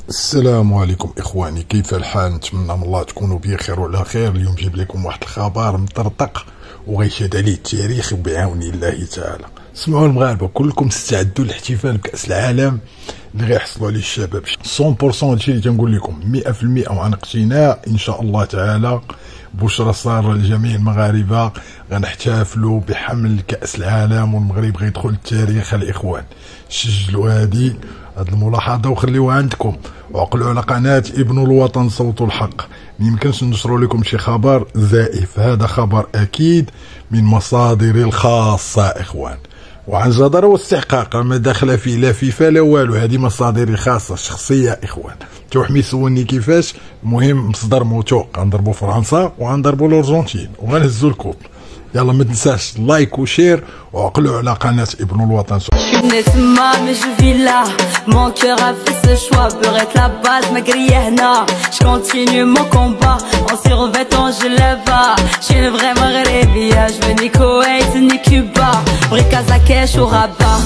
السلام عليكم اخواني، كيف الحال؟ نتمنى من الله تكونوا بخير وعلى خير. اليوم جايب لكم واحد الخبر مطرطق وغيشهد عليه التاريخ بعون الله تعالى. سمعوا المغاربه كلكم، استعدوا للاحتفال بكاس العالم اللي غيحصلوا عليه الشباب 100%. هادشي اللي تنقول لكم 100% وعن اقتناع ان شاء الله تعالى. بشرى ساره لجميع المغاربه، غنحتفلوا بحمل كاس العالم والمغرب غيدخل التاريخ. الاخوان سجلوا هذه الملاحظه وخليوها عندكم، وعقلوا على قناه ابن الوطن صوت الحق. ميمكنش ننشروا لكم شي خبر زائف، هذا خبر اكيد من مصادري الخاصه اخوان، وعن جدارة واستحقاق، ما داخله فيه لا فيفا لا والو. هذه مصادري خاصه شخصيه اخوان. توحمي يسولني كيفاش، المهم مصدر موثوق. غنضربوا فرنسا وغنضربوا الارجنتين وغنهزوا الكوب. يلا ما تنساش لايك وشير، وعقلوا على قناه ابن الوطن. Mon cœur a fait ce choix, peur être la base, ma grille est là. Je continue mon combat, en survêtant je lève bas. J'suis une vraie maghrebia, je veux ni Koweït ni Cuba, Brick à Zakesh ou Rabat.